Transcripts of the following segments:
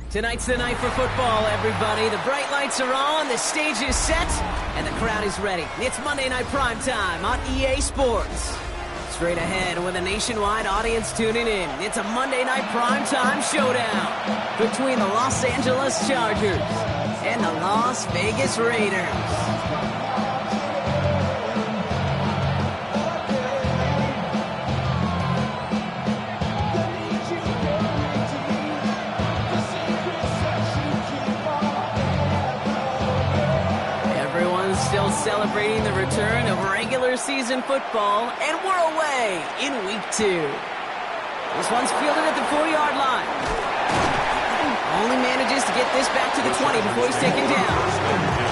Tonight's the night for football, everybody. The bright lights are on, the stage is set, and the crowd is ready. It's Monday Night Prime Time on EA Sports. Straight ahead with a nationwide audience tuning in, it's a Monday Night Prime Time showdown between the Los Angeles Chargers and the Las Vegas Raiders. Still celebrating the return of regular season football, and we're away in week 2. This one's fielded at the 4-yard line. Only manages to get this back to the 20 before he's taken down.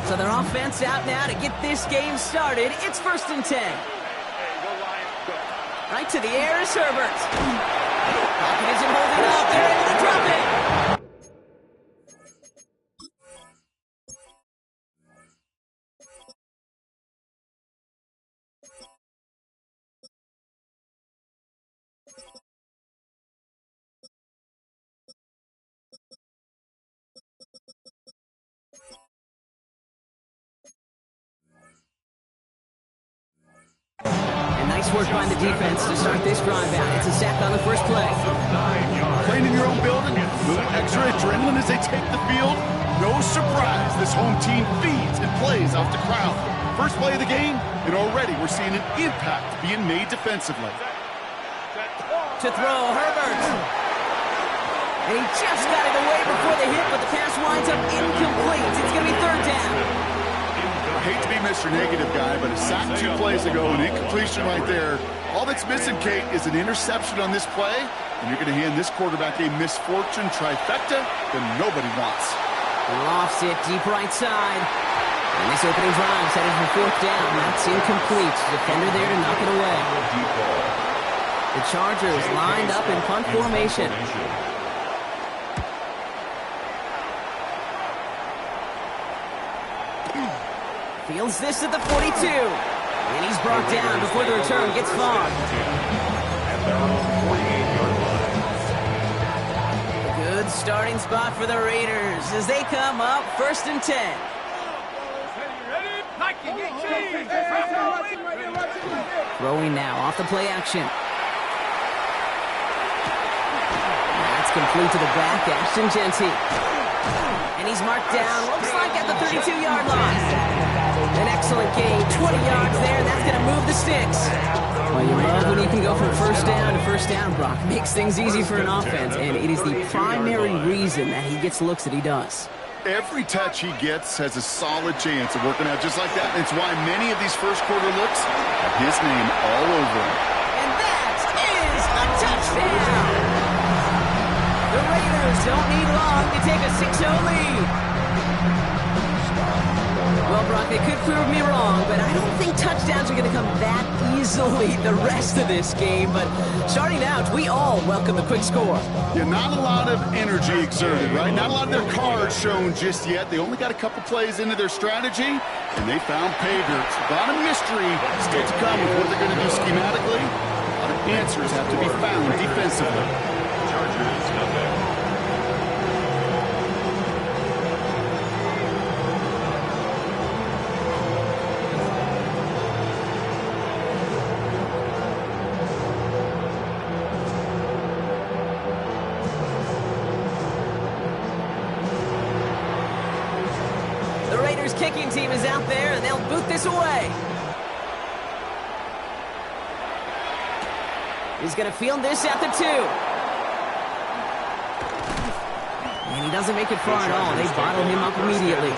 So their offense out now to get this game started. It's 1st and 10. Right to the air is Herbert. Pocket isn't holding up. They're able to drop it. Nice work by the defense to start this drive out. It's a sack on the first play. Playing in your own building, a little extra adrenaline as they take the field. No surprise, this home team feeds and plays off the crowd. First play of the game, and already we're seeing an impact being made defensively. To throw, Herbert. And he just got it away before the hit, but the pass winds up incomplete. It's going to be 3rd down. I hate to be Mr. Negative guy, but a sack 2 plays ago, an incompletion right there. All that's missing, Kate, is an interception on this play, and you're going to hand this quarterback a misfortune trifecta that nobody wants. Lofts it deep right side. And this opening drive headed for 4th down. That's incomplete. Defender there to knock it away. The Chargers lined up in punt formation. Fields this at the 42. And he's brought down before the return gets far. Good starting spot for the Raiders as they come up 1st and 10. Throwing now off the play action. That's complete to the back, Ashton Genty. And he's marked down, looks like at the 32-yard line. An excellent gain, 20 yards there, and that's going to move the sticks. Well, you love when you can go from 1st down to 1st down, Brock. Makes things easy for an offense, and it is the primary reason that he gets looks that he does. Every touch he gets has a solid chance of working out just like that. It's why many of these first quarter looks have his name all over them. And that is a touchdown! The Raiders don't need long to take a 6-0 lead. Well, Brock, they could prove me wrong, but I don't think touchdowns are going to come that easily the rest of this game. But starting out, we all welcome the quick score. Yeah, not a lot of energy exerted, right? Not a lot of their cards shown just yet. They only got a couple plays into their strategy, and they found pay dirt. A lot of mystery still to come with what they're going to do schematically. A lot of answers have to be found defensively. Chargers nothing. Kicking team is out there, and they'll boot this away. He's going to field this at the 2. And he doesn't make it far at all. They bottle him up immediately.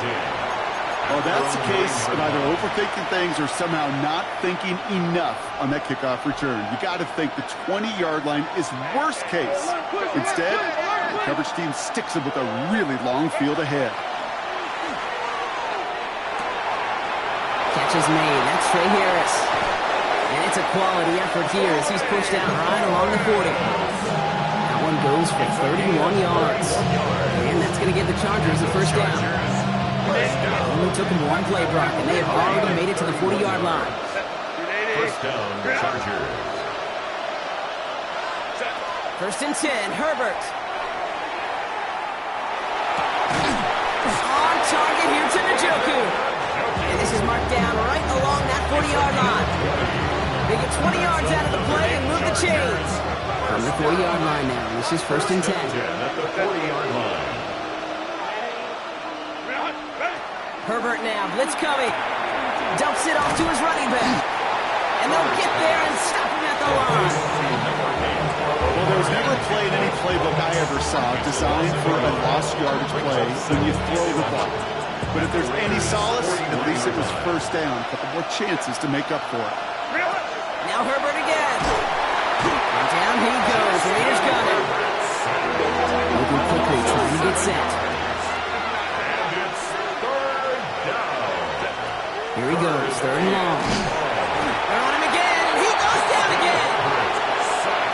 Well, that's the case of either overthinking things or somehow not thinking enough on that kickoff return. You got to think the 20-yard line is worst case. Instead, the coverage team sticks him with a really long field ahead. Catch is made. That's Trey Harris. And it's a quality effort here as he's pushed out right along the 40. That one goes for 31 yards. And that's going to give the Chargers the 1st down. Only took him one play, Brock, and they have already made it to the 40-yard line. First down, Chargers. First and 10, Herbert. On target here to Njoku. And this is marked down right along that 40-yard line. They get 20 yards out of the play and move the chains. From the 40-yard line now, this is first and 10. At the 40-yard line. Herbert now, blitz coming. Dumps it off to his running back. And they'll get there and stop him at the line. Well, there was never a play in any playbook I ever saw designed for a lost yardage play when you throw the ball. But if there's any solace, at least it was first down. A couple more chances to make up for it. Now Herbert again. And down he goes. Raiders got him. Moving quickly, trying to get set. Here he goes, third and long. They're on him again, and he goes down again.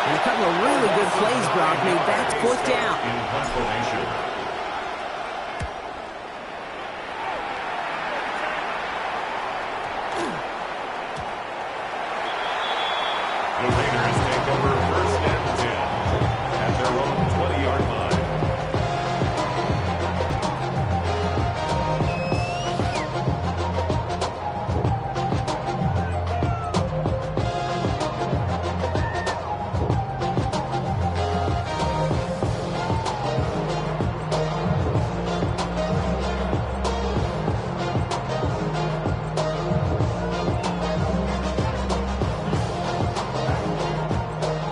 And a couple of really good plays, Brock, made that fourth down. The Raiders take over first and 10 at their own 20-yard line.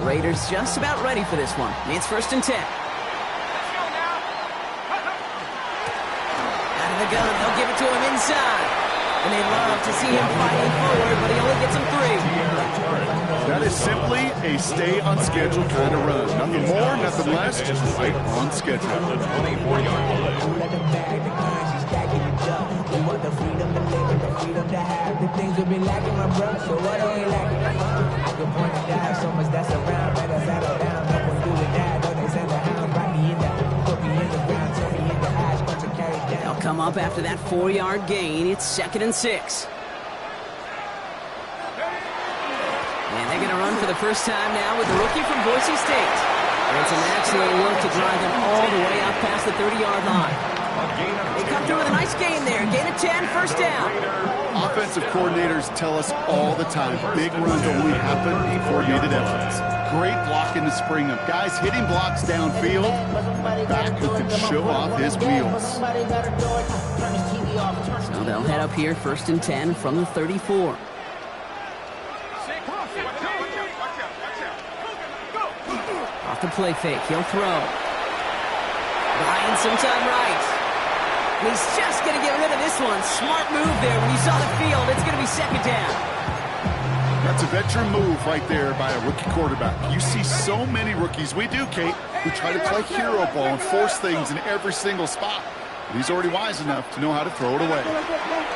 Raiders just about ready for this one. It's first and 10. Out of the gun, they'll give it to him inside. And they love to see him fighting forward, but he only gets him 3. That is simply a stay on schedule kind of run. Nothing more, nothing less, just right on schedule. At the 24-yard line. We want the freedom to live and the freedom to have the things we've been lacking, my brother. So what are we lacking? I could point and die so much that's around. Better settle down, no one do it now. Don't they send the hound, right me in the, put me in the ground, turn me in the eyes, want to carry down. They'll come up after that 4-yard gain. It's second and 6. And they're going to run for the first time now with the rookie from Boise State. And it's an excellent look to drive them all the way up past the 30-yard line. They come through with a nice gain there. Gain of 10, first down. Offensive coordinators tell us all the time, big runs only happen in coordinated efforts. Great blocking to spring them. Guys hitting blocks downfield. Back who can show off his wheels. So they'll head up here, first and 10 from the 34. Off the play fake, he'll throw. Buying some time right. And he's just going to get rid of this one. Smart move there. When you saw the field, it's going to be second down. That's a veteran move right there by a rookie quarterback. You see so many rookies, we do, Kate, who try to play hero ball and force things in every single spot. But he's already wise enough to know how to throw it away.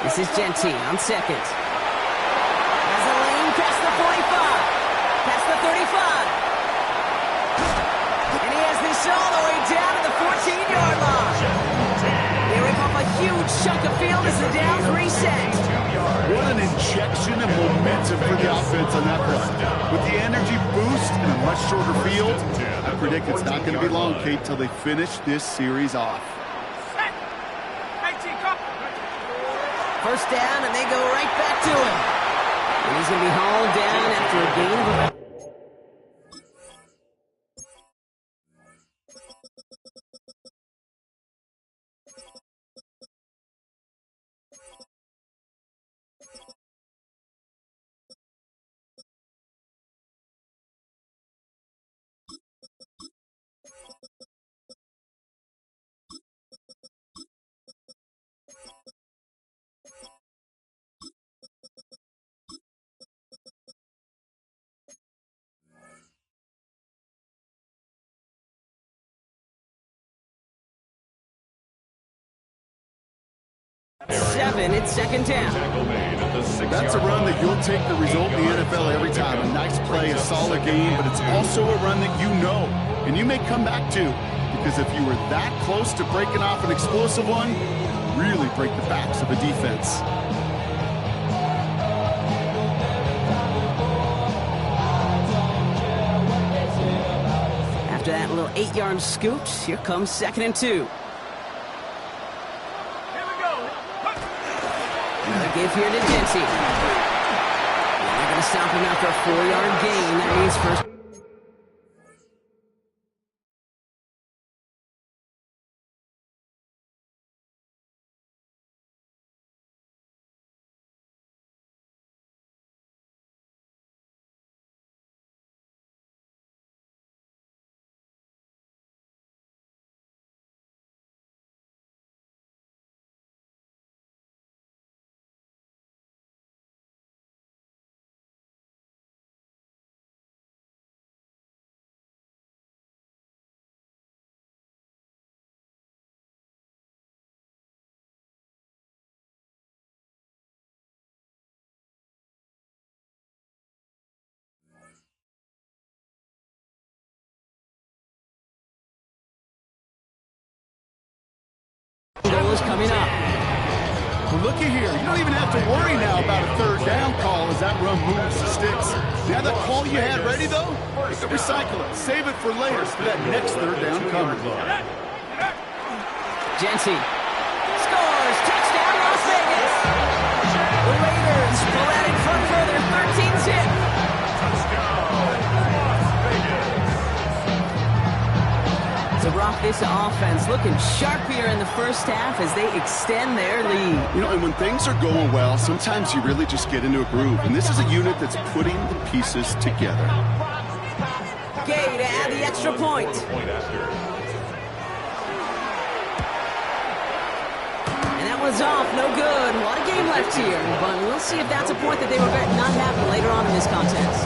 This is Genty on second. Has a lane past the 45. Past the 35. And he has this all the way down to the 14-yard line. They rip up a huge chunk of field as the downs reset. What an injection of momentum for the offense on that run. With the energy boost and a much shorter field, I predict it's not going to be long, Kate, till they finish this series off. First down, and they go right back to him. And he's going to be hauled down after a gain of about... Seven, it's second down. That's a run that you'll take the result in the NFL every time. A nice play, a solid game, but it's also a run that you know, and you may come back to. The because if you were that close to breaking off an explosive one, really break the backs of a defense. After that little 8-yard scoot, here comes 2nd and 2. Another give here to Denty. They're going to stop him after a 4-yard gain. That means first. Goal is coming up. Well, looky here. You don't even have to worry now about a 3rd down call as that run moves the sticks. Now that call you had ready, though, you can recycle it. Save it for later for that next 3rd down coverage. Denty scores. Touchdown, Las Vegas. The Raiders pull out in front further. 13-zip. To rock this offense, looking sharp here in the first half as they extend their lead. You know, and when things are going well, sometimes you really just get into a groove. And this is a unit that's putting the pieces together. Gay to add the extra point. And that was off, no good. A lot of game left here, but we'll see if that's a point that they will not have later on in this contest.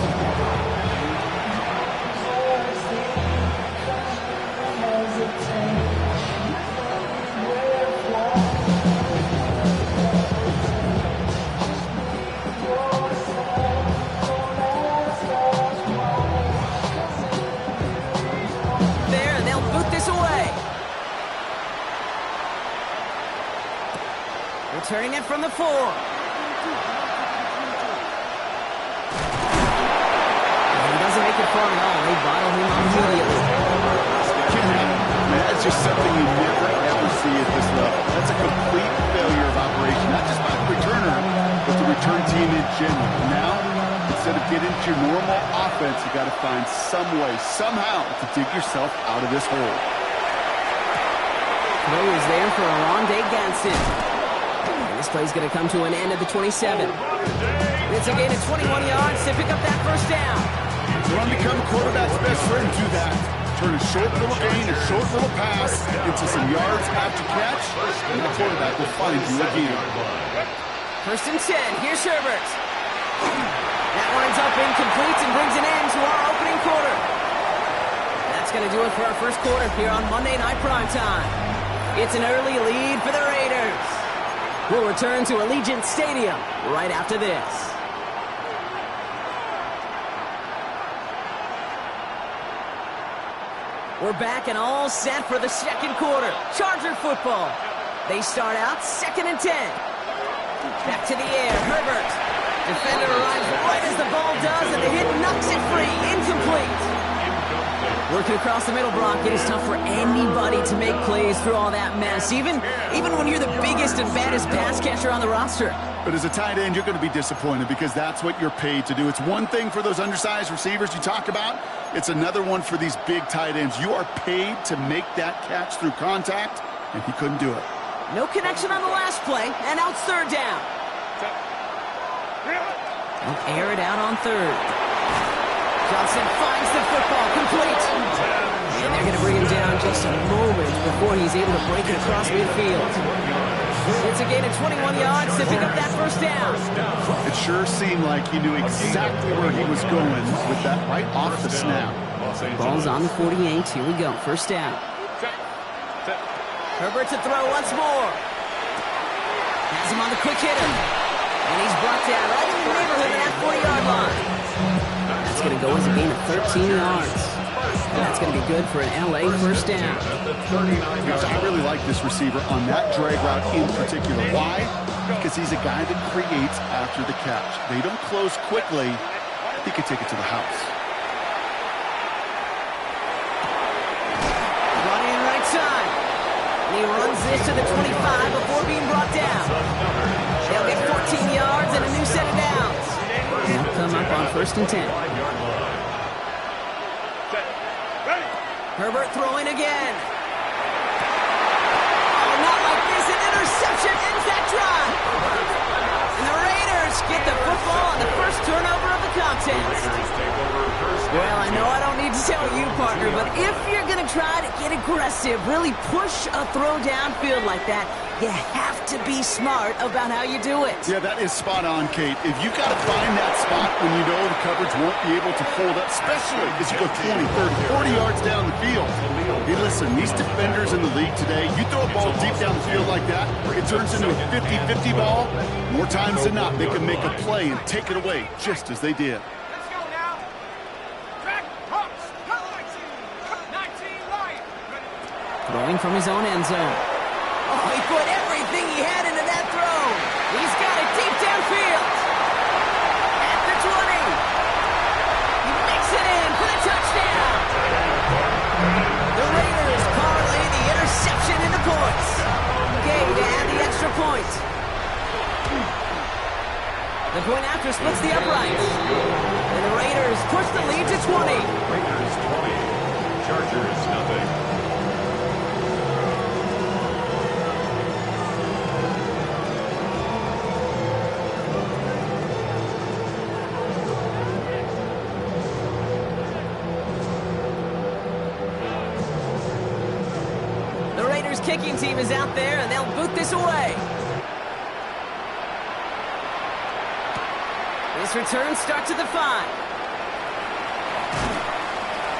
Turning it from the 4. He doesn't make it far at all. They bottle him up immediately. That's just something you never, ever see at this level. That's a complete failure of operation, not just by the returner, but the return team in general. Now, instead of getting to your normal offense, you got to find some way, somehow, to dig yourself out of this hole. Throw is there for Arondé Gadsden. This play's going to come to an end at the 27. It's a gain of 21 yards to pick up that first down. Run become a quarterback's best friend. Do that. Turn a short little gain, a short little pass into some yards after catch, and the quarterback will find you again. 1st and 10. Here's Herbert. That winds up incomplete and brings an end to our opening quarter. That's going to do it for our first quarter here on Monday Night Primetime. It's an early lead for the Raiders. We'll return to Allegiant Stadium right after this. We're back and all set for the second quarter. Charger football. They start out 2nd and 10. Back to the air. Herbert. Defender arrives right as the ball does, and the hit knocks it free. Incomplete. Working across the middle, Brock, it is tough for anybody to make plays through all that mess, even when you're the biggest and baddest pass catcher on the roster. But as a tight end, you're going to be disappointed because that's what you're paid to do. It's one thing for those undersized receivers you talk about. It's another one for these big tight ends. You are paid to make that catch through contact, and he couldn't do it. No connection on the last play, and now it's 3rd down. They'll air it out on 3rd. Johnson finds the football, complete. And they're going to bring him down just a moment before he's able to break it across midfield. It's a gain of 21 yards to pick up that first down. It sure seemed like he knew exactly where he was going with that right off the snap. Ball's on the 48. Here we go. First down. Herbert to throw once more. Has him on the quick hitter. And he's brought down right in the neighborhood of that 40-yard line. That's going to go as a gain of 13 yards. And that's going to be good for an LA first down. I really like this receiver on that drag route in particular. Why? Because he's a guy that creates after the catch. They don't close quickly. He could take it to the house. Running right side. And he runs this to the 25 before being brought down. They'll get 14 yards and a new set of downs. They'll come up on 1st and 10. Herbert throwing again. Oh, not like this. An interception ends that drive. And the Raiders get the football on the first turnover of the contest. Well, I know I don't need to tell you, partner, but if you're going to try to get aggressive, really push a throw downfield like that, you have to be smart about how you do it. Yeah, that is spot on, Kate. If you've got to find that spot when you know the coverage won't be able to hold up, especially as you go 20, 30, 40 yards down the field. Hey, listen, these defenders in the league today, you throw a ball deep down the field like that, it turns into a 50-50 ball. More times than not, they can make a play and take it away just as they did. Throwing from his own end zone. Oh, he put everything he had into that throw. He's got it deep downfield. At the 20. He makes it in for the touchdown. The Raiders parlay the interception into points. Gay to add the extra point. The point after splits the uprights. And the Raiders push the lead to 20. Raiders 20. Chargers nothing. Kicking team is out there, and they'll boot this away. This return starts at the 5.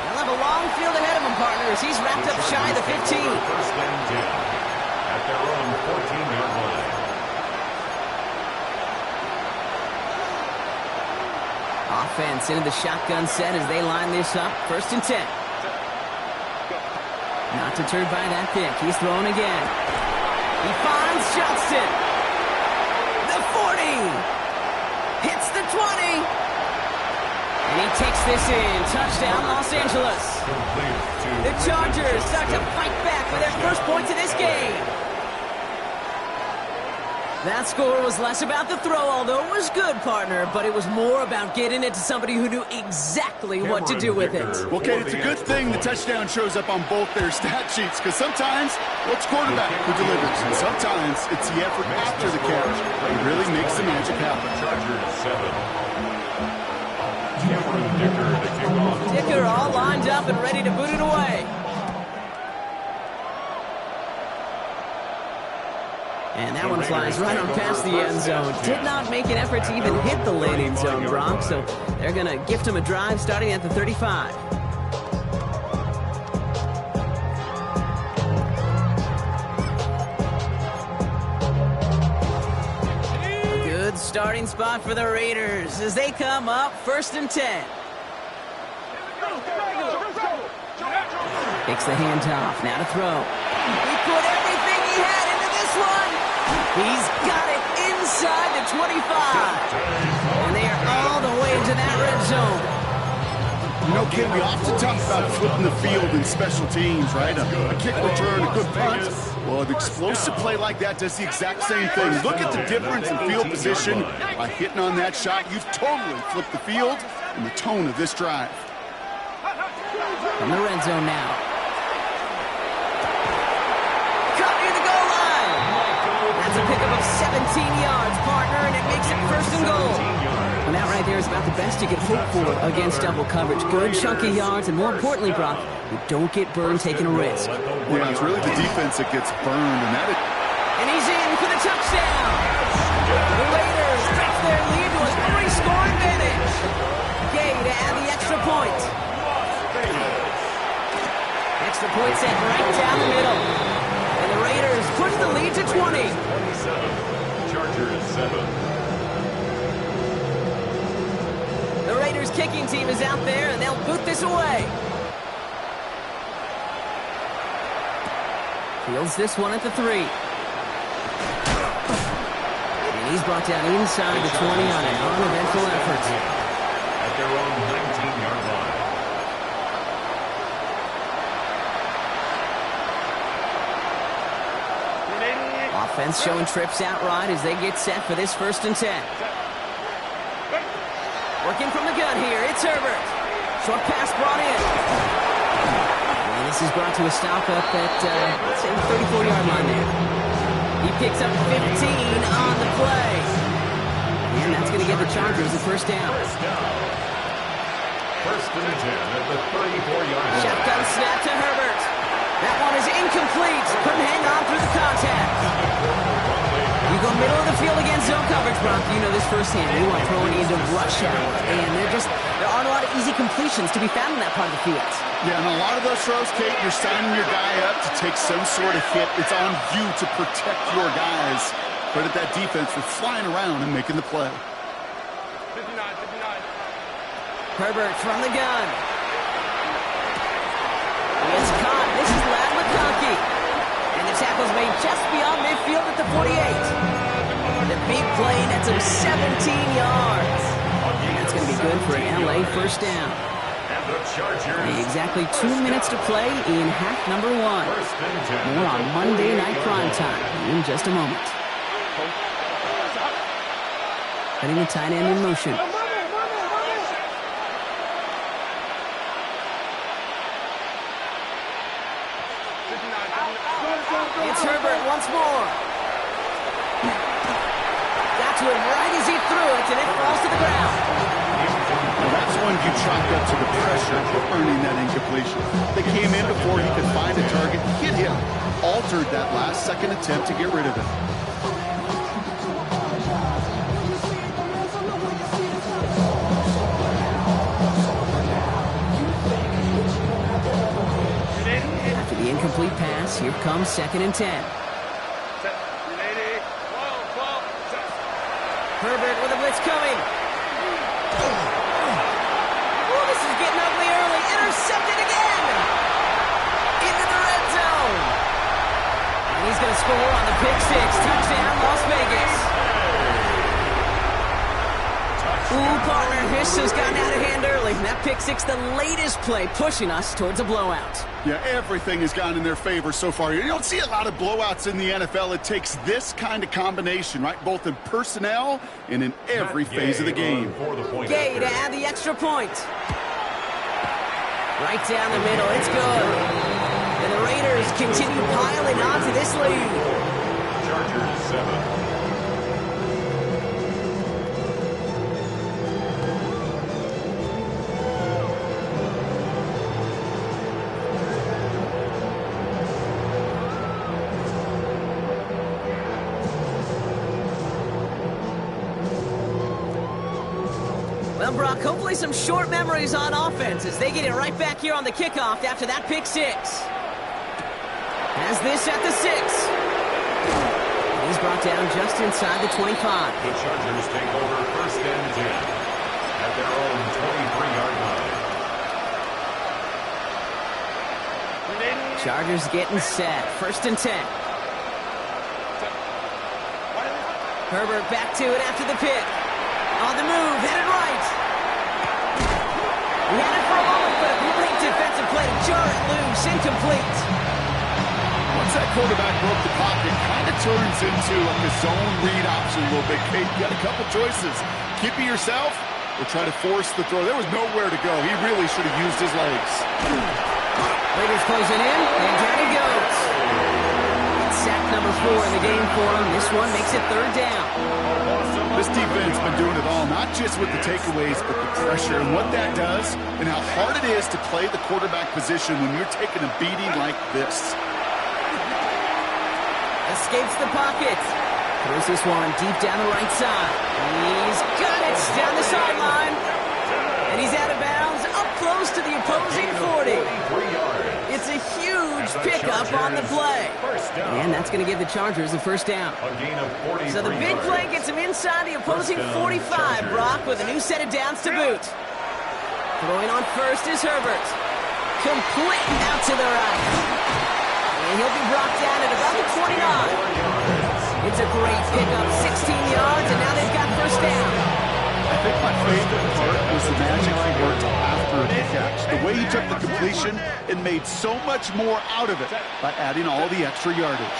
They'll have a long field ahead of him, partners. He's wrapped up shy of the 15. First and 10 at their own 14-yard line. Offense into the shotgun set as they line this up. 1st and 10. Not deterred by that pick. He's thrown again. He finds Johnston. The 40. Hits the 20. And he takes this in. Touchdown, Los Angeles. The Chargers start to fight back for their first points in this game. That score was less about the throw, although it was good, partner, but it was more about getting it to somebody who knew exactly what to do with it. Well, Kate, it's a good thing the touchdown shows up on both their stat sheets, because sometimes it's quarterback who delivers, and sometimes it's the effort after the catch that really makes the magic happen. Chargers 7. Dicker all lined up and ready to boot it away. And that one flies right on past the end zone. Did not make an effort to even hit the landing zone, Brock, so they're going to gift him a drive starting at the 35. Good starting spot for the Raiders as they come up 1st and 10. Takes the handoff, now to throw. He put everything he had into this one. He's got it inside the 25. And they are all the way into that red zone. You know, Kid, we often talk about flipping the field in special teams, right? A kick return, a good punt. Well, an explosive play like that does the exact same thing. Look at the difference in field position. By hitting on that shot, you've totally flipped the field and the tone of this drive. From the red zone now. Cut near the goal line. That's a pickup of 17 yards, partner, and it makes it 1st and goal. And that right there is about the best you could hope for against double coverage. Good chunky yards, and more importantly, Brock, you don't get burned taking a risk. Yeah, it's really the defense that gets burned, and that is... And he's in for the touchdown. The Raiders stretch their lead to a 3-score advantage. Gay to add the extra point. Extra point set right down the middle. And the Raiders push the lead to 20. Chargers 7. The Raiders kicking team is out there, and they'll boot this away. Fields this one at the 3. And he's brought down inside the 20 on an uneventful effort. At their own 19-yard line. Offense showing trips out right as they get set for this 1st and 10. Working from the gun here, it's Herbert. Short pass brought in. And this is brought to a stop up at, let's say, the 34-yard line there. He picks up 15 on the play. And that's going to give the Chargers the 1st down. 1st and 10 at the 34-yard line. Shotgun snap to Herbert. That one is incomplete. Couldn't hang on through the contact. You go middle of the field against zone coverage, Brock. You know this firsthand. You want throwing into rush hour. And there aren't a lot of easy completions to be found in that part of the field. Yeah, and a lot of those throws, Kate, you're signing your guy up to take some sort of hit. It's on you to protect your guys. Credit that defense for flying around and making the play. 59. Herbert from the gun. It's caught. This is Lad McConkey. And the tackle's made just beyond midfield at the 48. The big play nets him 17 yards. That's going to be good for an LA 1st down. And the Chargers. Exactly 2 minutes to play in half number 1. More on Monday Night Primetime in just a moment. Putting the tight end in motion. It's Herbert once more. Got to him right as he threw it, and it falls to the ground. Well, that's when you chalk up to the pressure for earning that incompletion. They came in before he could find a target, hit him, altered that last-second attempt to get rid of it. After the incomplete pass, here comes 2nd and 10. Herbert with a blitz coming. Oh, this is getting ugly early. Intercepted again. Into the red zone. And he's going to score on the pick 6. Touchdown, Las Vegas. Ooh, partner, this has gotten out of hand early. That pick 6, the latest play, pushing us towards a blowout. Yeah, everything has gone in their favor so far. You don't see a lot of blowouts in the NFL. It takes this kind of combination, right? Both in personnel and in every phase of the game. Gay to add the extra point. Right down the middle, it's good. And the Raiders continue piling onto this lead. Chargers 7. Well, Brock, hopefully some short memories on offense as they get it right back here on the kickoff after that pick 6. Has this at the 6. He's brought down just inside the 25. The Chargers take over 1st and 10 at their own 23-yard line. Chargers getting set. 1st and 10. Herbert back to it after the pick. On the move, headed right. He had it for a moment, but a great defensive play to jar it loose, incomplete. Once that quarterback broke the pocket, kind of turns into a zone read option a little bit. Kate, you got a couple choices. Keep it yourself or try to force the throw. There was nowhere to go. He really should have used his legs. Raiders closing in, and down he goes. It's sack number 4 in the game for him. This one makes it 3rd down. This defense has been doing it all, not just with the takeaways, but the pressure and what that does and how hard it is to play the quarterback position when you're taking a beating like this. Escapes the pocket. Throws this one deep down the right side. He's got it down the sideline. And he's out of bounds, up close to the opposing 40. It's a huge pickup on the play. And that's going to give the Chargers the 1st down. So the big play gets him inside the opposing 45, Brock, with a new set of downs to boot. Throwing on first is Herbert. Complete out to the right. And he'll be brought down at about the 29. It's a great pickup, 16 yards, and now they've got first down. I think my favorite part was the magic he worked after the catch. The way he took the completion and made so much more out of it by adding all the extra yardage.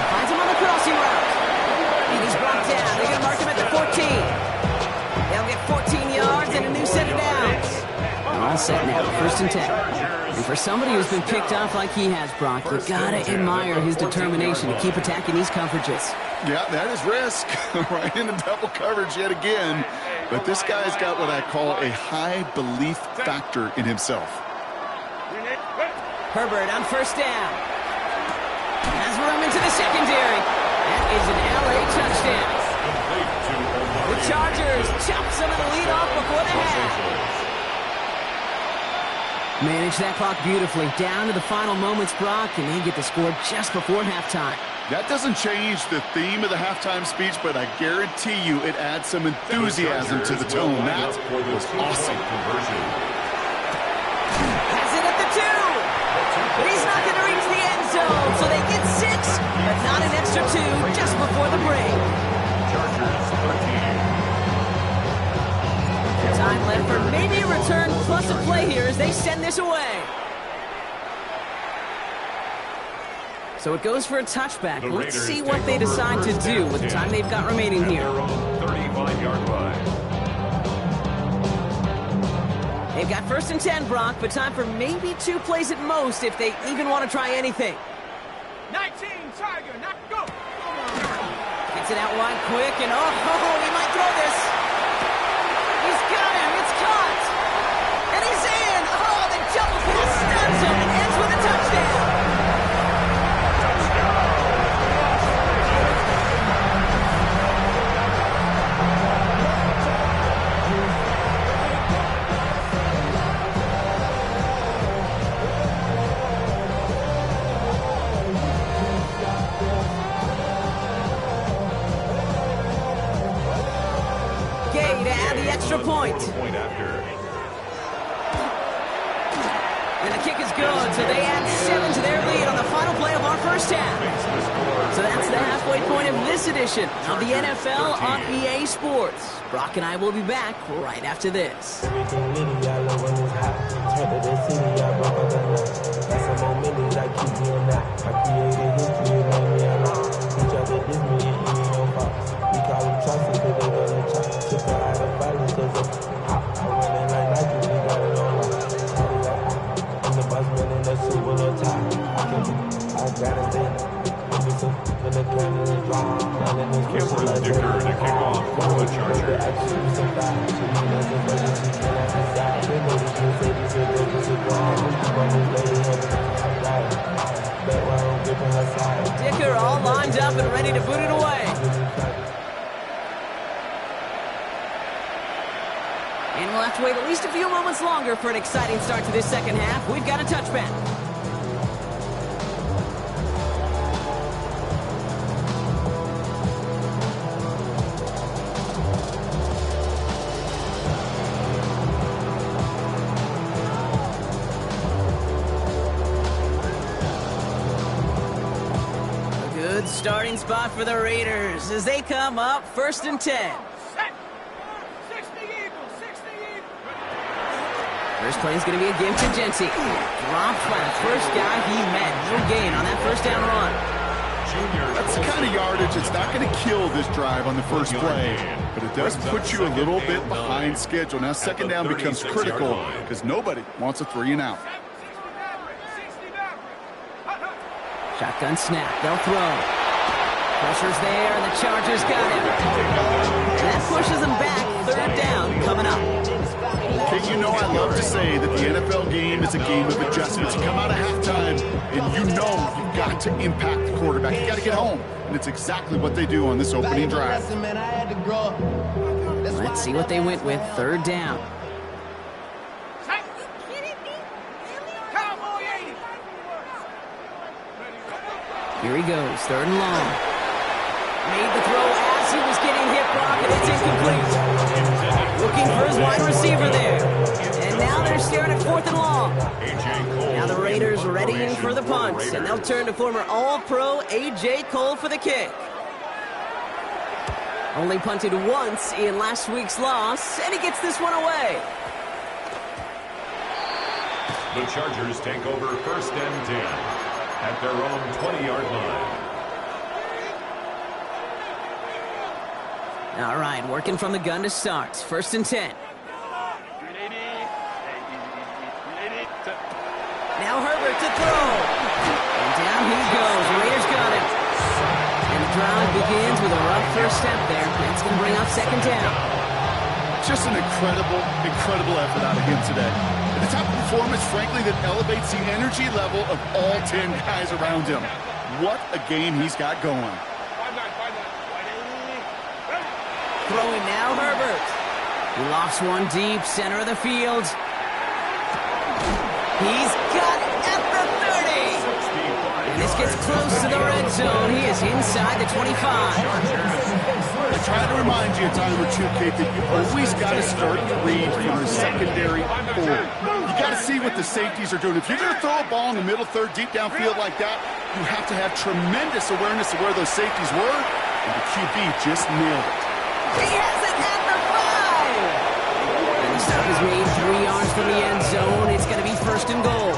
Finds him on the crossing route. And he's brought down. They're going to mark him at the 14. They'll get 14 yards and a new set of downs. All set now, first and 10. And for somebody who's been picked off like he has, Brock, you gotta admire his determination to keep attacking these coverages. Yeah, that is risk. Right into double coverage yet again. But this guy's got what I call a high belief factor in himself. Herbert on first down. Has room into the secondary. That is an LA touchdown. The Chargers chop some of the lead off before the half. Manage that clock beautifully. Down to the final moments, Brock, and they get the score just before halftime. That doesn't change the theme of the halftime speech, but I guarantee you it adds some enthusiasm to the tone. That was awesome. Has it at the 2. But he's not going to reach the end zone, so they get 6, but not an extra 2 just before the break. Chargers 13. Time left for maybe a return plus a play here as they send this away. So it goes for a touchback. Let's see what they decide to do with the time they've got remaining here. 35-yard line. They've got first and 10, Brock, but time for maybe 2 plays at most if they even want to try anything. 19, Tiger, now go! Gets it out wide quick, and oh, he might throw this. He's got him, it's caught. And he's in. Oh, the double pass stuns him and ends with a touchdown. Gay to add the extra point. And the kick is good, so they add 7 to their lead on the final play of our first half. So that's the halfway point of this edition of the NFL on EA Sports. Brock and I will be back right after this. Everything litty, I love when it's hot. Turn to the city, I broke up the night. Got some more millies, I keep me in that. I created history, it made me alive. He tried to diss me, it ain't no fault. We call them choices, cause they got a chop. Took her out of balance, cause of hot. I went in like Nike, we got it on lock. I'm the boss man in the suit with a tie. I got it there. Give me some, when the cannon is dry. Cameron Dicker to kick off for the Chargers. Dicker all lined up and ready to boot it away. And we'll have to wait at least a few moments longer for an exciting start to this second half. We've got a touchback. Starting spot for the Raiders as they come up first and 10. Set! 60 Eagles, 60 Eagles! First play is going to be a give to Genty. Dropped by the first guy he met. No gain on that first down run. That's the kind of yardage that's not going to kill this drive on the first play, but it does put you a little bit behind schedule. Now second down becomes critical because nobody wants a 3 and out. Shotgun snap. They'll throw. Pressure's there, and the Chargers got him. And that pushes them back. Third down coming up. Okay, you know I love to say that the NFL game is a game of adjustments. You come out of halftime, and you know you've got to impact the quarterback. You got to get home, and it's exactly what they do on this opening drive. Let's see what they went with. Third down. Here he goes, third and long. Made the throw as he was getting hit, Brock, and it's incomplete. Looking for his wide receiver there. And now they're staring at 4th and long. Now the Raiders readying for the punt, and they'll turn to former All-Pro A.J. Cole for the kick. Only punted once in last week's loss, and he gets this one away. The Chargers take over 1st and 10 at their own 20-yard line. All right, working from the gun to start. 1st and 10. Now Herbert to throw. And down he goes. Raiders got him. And the drive begins with a rough first step there. That's going to bring up 2nd down. Just an incredible effort out of him today. And the type of performance, frankly, that elevates the energy level of all 10 guys around him. What a game he's got going. Throwing now Herbert. He lofts one deep, center of the field. He's got it at the 30. And this gets close to the red zone. He is inside the 25. I try to remind you a time or two, Kate, that you always got to start to read from the secondary forward. You got to see what the safeties are doing. If you're going to throw a ball in the middle third, deep downfield like that, you have to have tremendous awareness of where those safeties were, and the QB just nailed it. He has it at the 5. And the stop is made 3 yards from the end zone. It's going to be 1st and goal.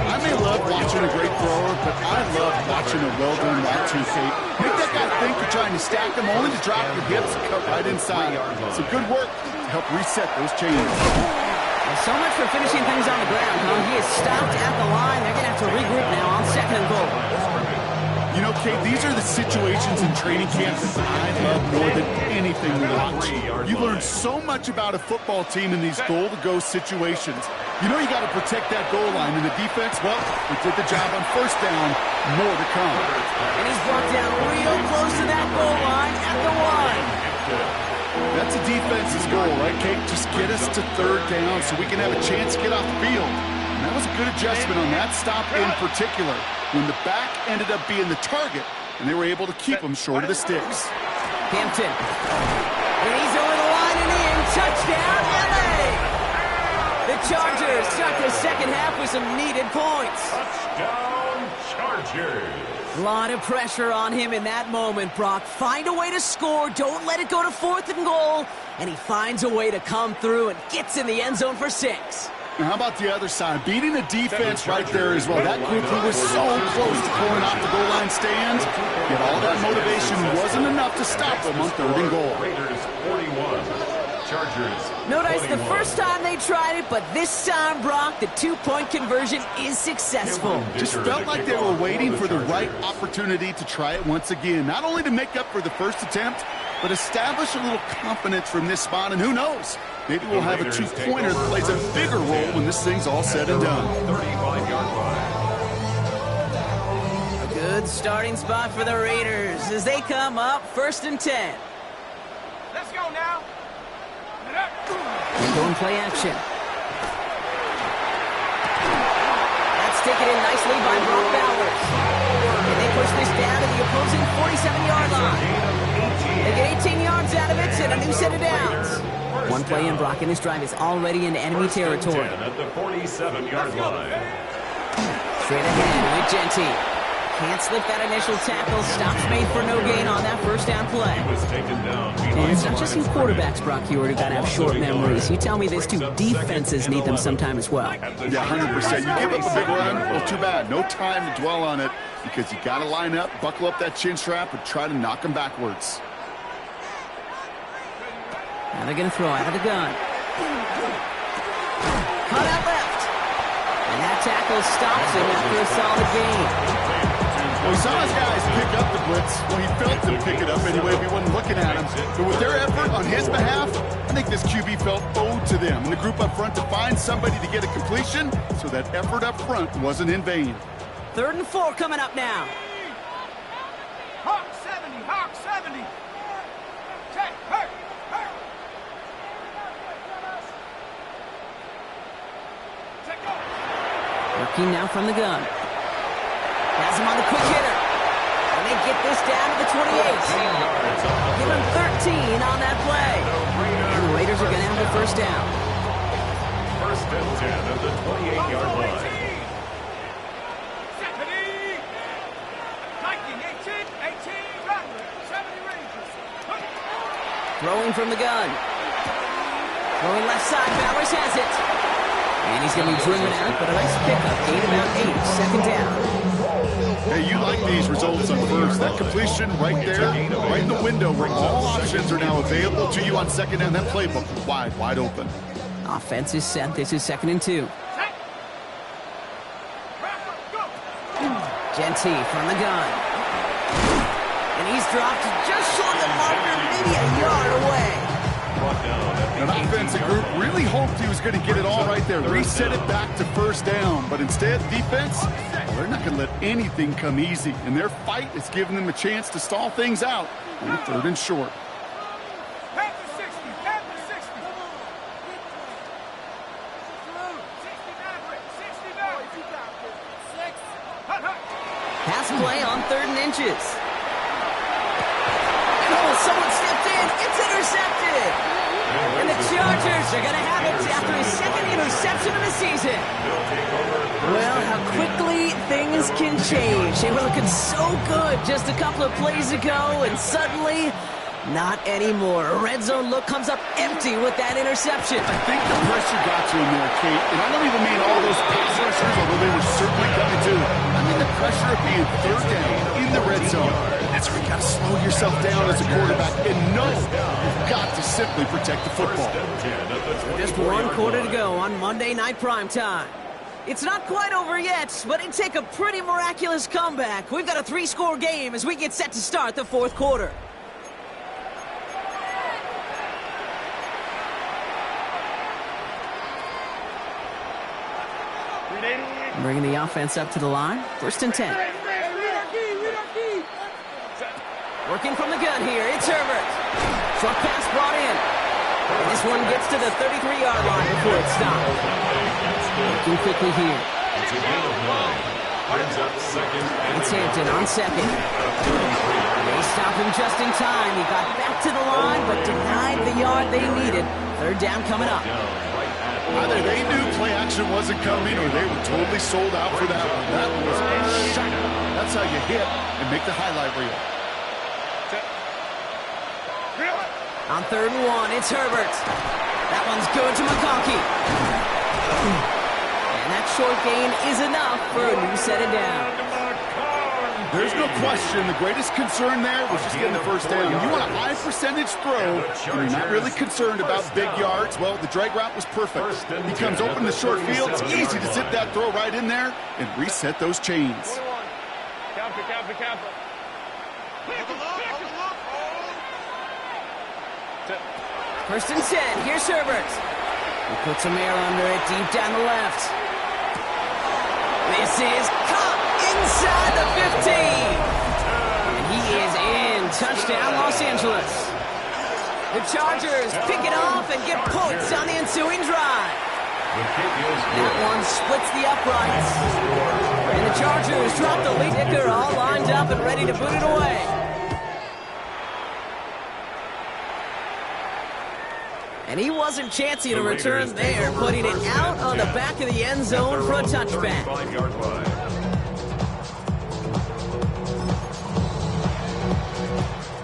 I may love watching a great thrower, but I love watching a well-done route too, Kate. Make that guy think you're trying to stack him, only to drop your hips and cut right inside. Some good work to help reset those chains. Well, so much for finishing things on the ground, huh? He is stopped at the line. They're going to have to regroup now on 2nd and goal. You know, Kate, these are the situations in training camp that I love more than anything we watch. You learn so much about a football team in these goal-to-go situations. You know you got to protect that goal line, and the defense, well, we did the job on 1st down. More to come. And he's brought down real close to that goal line at the 1. That's a defense's goal, right, Kate? Just get us to 3rd down so we can have a chance to get off the field. And that was a good adjustment on that stop in particular, when the back ended up being the target, and they were able to keep him short of the sticks. Hampton. And he's over the line and in. Touchdown, LA! The Chargers start the 2nd half with some needed points. Touchdown, Chargers. A lot of pressure on him in that moment, Brock. Find a way to score. Don't let it go to 4th and goal. And he finds a way to come through and gets in the end zone for 6. Now, how about the other side? Beating the defense right there as well. That group who was so close to pulling off the goal line stand, yet all that motivation wasn't enough to stop them on 3rd and goal. Raiders 41, Chargers. Notice the 21. first time they tried it, but this time, Brock, the 2-point conversion is successful. Just felt like they were waiting for the right opportunity to try it once again. Not only to make up for the first attempt, but establish a little confidence from this spot. And who knows? Maybe we'll have a 2-pointer that plays a bigger role when this thing's all said and done. 35-yard line. A good starting spot for the Raiders as they come up 1st and 10. Let's go now. And going play action. That's taken in nicely by Brock Bowers. And they push this down to the opposing 47-yard line. They get 18 yards out of it and a new set of downs. One play in, Brock, and this drive is already into enemy territory. At the 47-yard line. Straight ahead with Genty. Can't slip that initial tackle. Stops made for no gain on that first down play. Was taken down. And it's not just you quarterbacks, Brock Hewitt, who got to have short memories. You tell me this too. Defenses need them sometime as well. Yeah, 100%. You give up a big run, well, too bad. No time to dwell on it because you got to line up, buckle up that chin strap, and try to knock them backwards. Now they're going to throw out of the gun. Cut out left. And that tackle stops him after a solid gain. Well, he saw his guys pick up the blitz. Well, he felt them pick it up anyway if he wasn't looking at him. But with their effort on his behalf, I think this QB felt owed to them and the group up front to find somebody to get a completion, so that effort up front wasn't in vain. 3rd and 4 coming up now. Hawk 70, Hawk 70. Check, hurt, hurt. Check, go. Working now from the gun. Has him on the quick hitter. And they get this down to the 28. Give him 13 on that play. And the Raiders are going to have the first down. First and 10 at the 28-yard line. Throwing from the gun. Throwing left side, Bowers has it. And he's going to be driven out, but a nice pickup. Gain about 8, second down. Hey, you like these results on first. That completion right there, right in the window where all options are now available to you on second down. That playbook wide open. Offense is set. This is 2nd and 2. Genty from the gun. And he's dropped just short of the marker, maybe a yard away. An offensive group really hoped he was going to get it all right there, reset it back to first down. But instead, defense, they're not going to let anything come easy. And their fight is giving them a chance to stall things out on 3rd and short. Pass play on 3rd and inches. Oh, someone stepped in. It's intercepted. And the Chargers are going to have it after his 2nd interception of the season. Well, how quickly things can change. They were looking so good just a couple of plays ago, and suddenly, not anymore. A red zone look comes up empty with that interception. I think the pressure got to him there, Kate. And I don't even mean all those pass rushers, although they were certainly coming too. I mean the pressure of being 3rd down in the red zone. That's where you got to slow yourself down as a quarterback and know you've got to simply protect the football. Just 1 quarter to go on Monday Night Primetime. It's not quite over yet, but it'd take a pretty miraculous comeback. We've got a 3-score game as we get set to start the 4th quarter. Bringing the offense up to the line. 1st and 10. Working from the gun here. It's Herbert. Short pass brought in. And this one gets to the 33-yard line before it stops. Working quickly here. It's Hampton on 2nd. They stop him just in time. He got back to the line, but denied the yard they needed. 3rd down coming up. Either they knew play action wasn't coming or they were totally sold out for that one. That was a shot. That's how you hit and make the highlight reel. On 3rd and 1, it's Herbert. That one's good to McConkey. And that short gain is enough for a new set of downs. There's no question the greatest concern there was just getting the first down. You want a high percentage throw, and you're not really concerned about big yards. Well, the drag route was perfect. He comes open in the short field. It's easy to zip that throw right in there and reset those chains. 1st and 10. Here's Herbert. He puts some air under it deep down the left. This is caught inside the 15. And he is in. Touchdown, Los Angeles. The Chargers pick it off and get points on the ensuing drive. That one splits the uprights. And the Chargers drop the lead. Kicker all lined up and ready to boot it away. And he wasn't chancy to return there, putting it out on the back of the end zone for a touchback.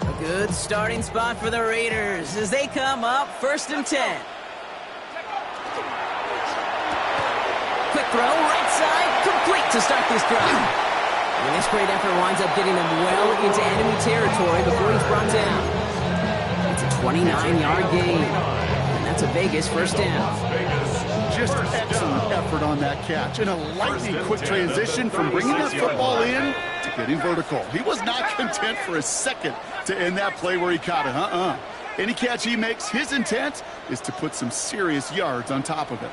A good starting spot for the Raiders as they come up 1st and 10. Quick throw, right side, complete to start this drive. And this great effort winds up getting them well into enemy territory before he's brought down. It's a 29-yard gain. That's a Vegas first down. Just excellent effort on that catch. And a lightning quick transition from bringing that football in to getting vertical. He was not content for a second to end that play where he caught it. Any catch he makes, his intent is to put some serious yards on top of it.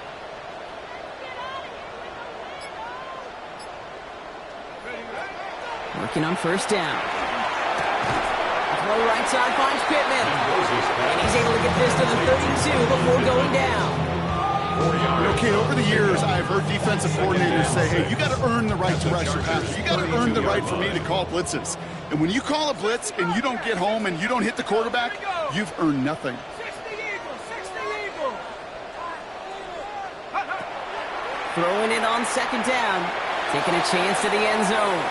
Working on first down. Throw right side finds Pittman. And he's able to get this to the 32 before going down. Okay, over the years, I've heard defensive coordinators say, hey, you got to earn the right to rush your passer. You got to earn the right for me to call blitzes. And when you call a blitz and you don't get home and you don't hit the quarterback, you've earned nothing. 60 Eagles, 60 Eagles. Throwing it on second down. Taking a chance to the end zone.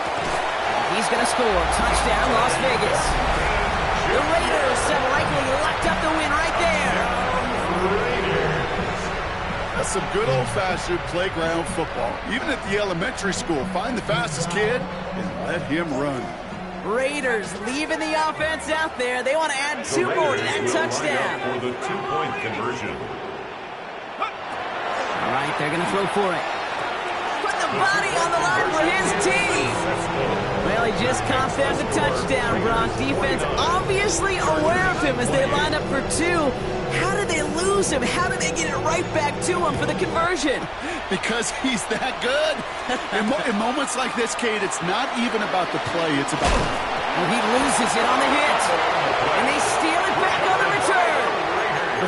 He's going to score. Touchdown, Las Vegas. The Raiders have likely locked up the win right there. That's some good old-fashioned playground football. Even at the elementary school, find the fastest kid and let him run. Raiders leaving the offense out there. They want to add 2 more to that touchdown. For the 2-point conversion. All right, they're going to throw for it. Put the body on the line for his team. Well, he just cost them the touchdown, Brock. Defense obviously aware of him as they line up for 2. How did they lose him? How did they get it right back to him for the conversion? Because he's that good. In moments like this, Kate, it's not even about the play. It's about... Well, he loses it on the hit. And they steal it back on the return.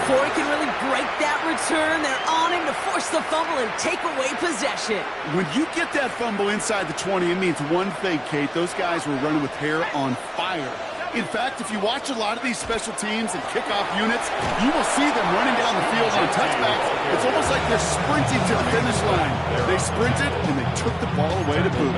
Before he can really break that return, they're on him to force the fumble and take away possession. When you get that fumble inside the 20, it means one thing, Kate. Those guys were running with hair on fire. In fact, if you watch a lot of these special teams and kickoff units, you will see them running down the field on touchbacks. It's almost like they're sprinting to the finish line. They sprinted, and they took the ball away to boot.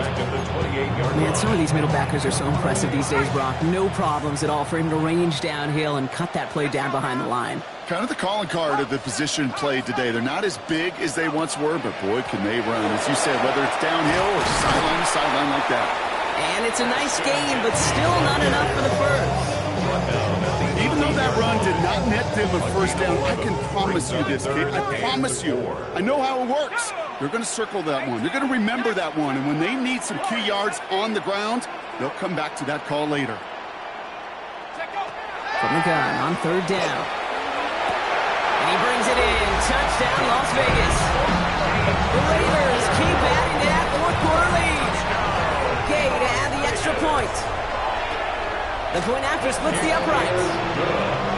Man, some of these middle backers are so impressive these days, Brock. No problems at all for him to range downhill and cut that play down behind the line. Kind of the calling card of the position played today. They're not as big as they once were, but boy, can they run. As you said, whether it's downhill or sideline to sideline like that. And it's a nice game, but still not enough for the first. Even though that run did not net them a first down, I can promise you this, kid. I promise you. I know how it works. They're going to circle that one. They're going to remember that one. And when they need some key yards on the ground, they'll come back to that call later. From the gun on third down. And he brings it in. Touchdown, Las Vegas. The Raiders keep adding to that fourth-quarter lead. Gay to add the extra point. The point after splits the uprights.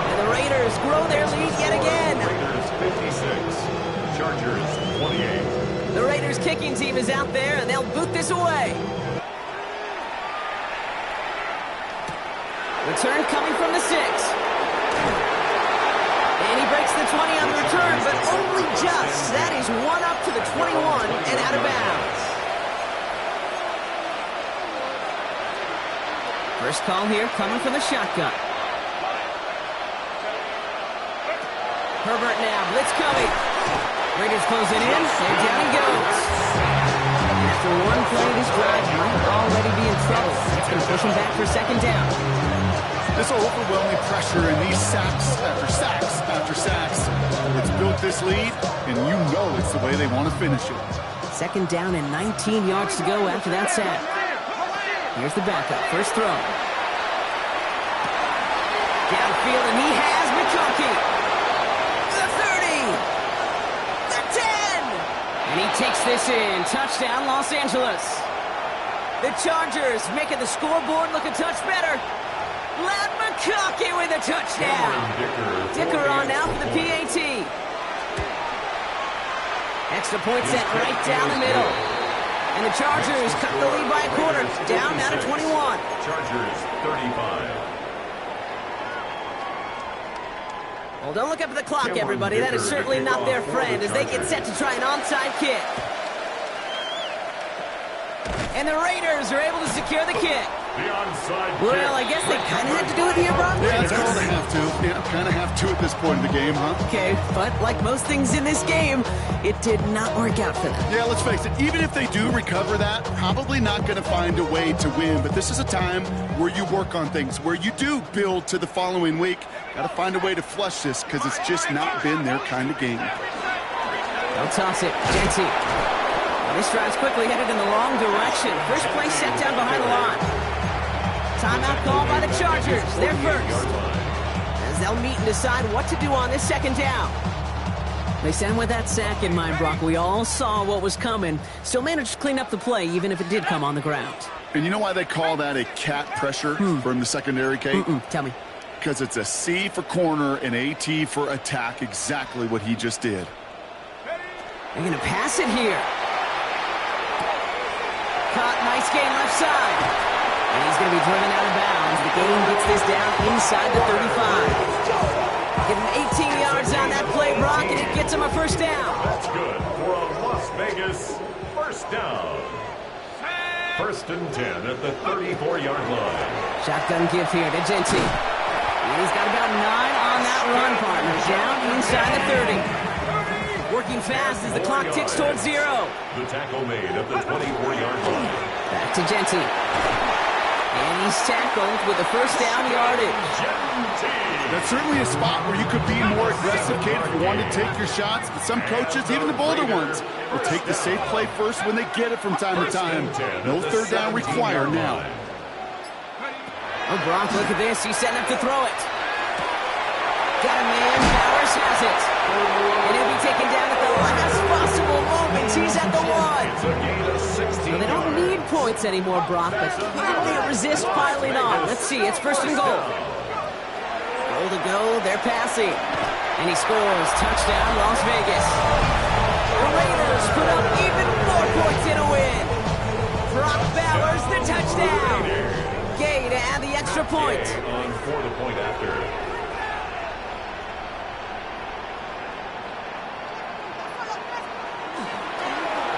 And the Raiders grow their lead yet again. Raiders 56, Chargers 28. The Raiders kicking team is out there, and they'll boot this away. Return coming from the 6. And he breaks the 20 on the return, but only just. That is one up to the 21 and out of bounds. First call here coming from the shotgun. Herbert now, blitz coming. Raiders closing in, and down he goes. And after one play, this drive might already be in trouble. It's going to push him back for second down. This overwhelming pressure and these sacks after sacks after sacks, it's built this lead, and you know it's the way they want to finish it. Second down and 19 yards to go after that sack. Here's the backup. First throw. Downfield, and he has McConkey. The 30. The 10. And he takes this in. Touchdown, Los Angeles. The Chargers making the scoreboard look a touch better. Lad McConkey with a touchdown. Dicker on now for the PAT. Extra point set right down the middle. And the Chargers cut the lead by a quarter. Down now to 21. Chargers 35. Well, don't look up at the clock, everybody. That is certainly not their friend as they get set to try an onside kick. And the Raiders are able to secure the kick. Well, I guess they kind of had to do it here, Brock. Yeah, it's called a have to. Yeah, kind of have to at this point in the game, huh? Okay, but like most things in this game, it did not work out for them. Yeah, let's face it. Even if they do recover that, probably not going to find a way to win. But this is a time where you work on things, where you do build to the following week. Got to find a way to flush this because it's just not been their kind of game. They'll toss it. Genty. This drive's quickly headed in the wrong direction. First play set down behind the line. Timeout called by the Chargers. They're first. As they'll meet and decide what to do on this second down. They send with that sack in mind, Brock. We all saw what was coming. Still managed to clean up the play, even if it did come on the ground. And you know why they call that a cat pressure from the secondary, Kate? Tell me. Because it's a C for corner and a T for attack, exactly what he just did. They're going to pass it here. Caught, nice gain left side. And he's going to be driven out of bounds. The game gets this down inside the 35. Give him 18 yards on that play, Brock, and it gets him a first down. That's good for a Las Vegas first down. First and 10 at the 34-yard line. Shotgun give here to Genty. And he's got about 9 on that run, partner. Down inside the 30. Working fast as the clock ticks towards 0. The tackle made at the 24-yard line. Back to Genty. And he's tackled with a first down yardage. That's certainly a spot where you could be more aggressive, Kate, if you want to take your shots. But some coaches, even the bolder ones, will take the safe play first when they get it from time to time. No third down required now. Oh, Brock, look at this. He's setting up to throw it. Got a man. Bowers has it. And he'll be taken down at the last possible moment. He's at the 1. It's a gain of 16 Well, they don't need points anymore, Brock, but can they resist piling on? Let's see. It's first and goal. Goal to go. They're passing. And he scores. Touchdown, Las Vegas. The Raiders put up even more points in a win. Brock Bowers, the touchdown. Gay to add the extra point. on for the point after.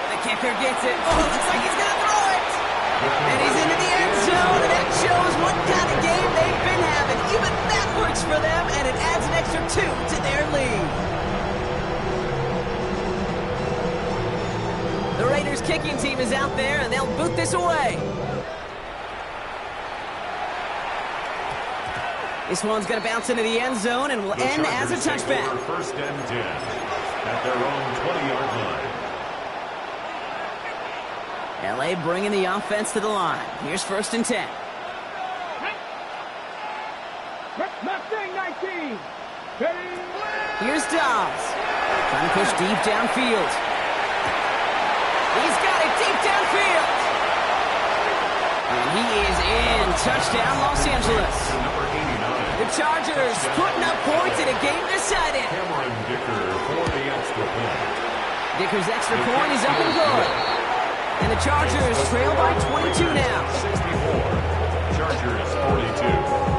The kicker gets it. Oh, looks like he's going to throw it. And he's into the end zone, and that shows what kind of game they've been having. Even that works for them, and it adds an extra 2 to their lead. The Raiders kicking team is out there, and they'll boot this away. This one's going to bounce into the end zone and will end as a touchback. First and 10 at their own 20-yard line. LA bringing the offense to the line. Here's first and 10. Mustang 19. Here's Dobbs. Trying to push deep downfield. He's got it deep downfield. And he is in. Touchdown, Los Angeles. Number 89. The Chargers putting up points in a game decided. Cameron Dicker for the extra point. Dicker's extra point is up and good. And the Chargers trail by 22 now. 64. Chargers 42.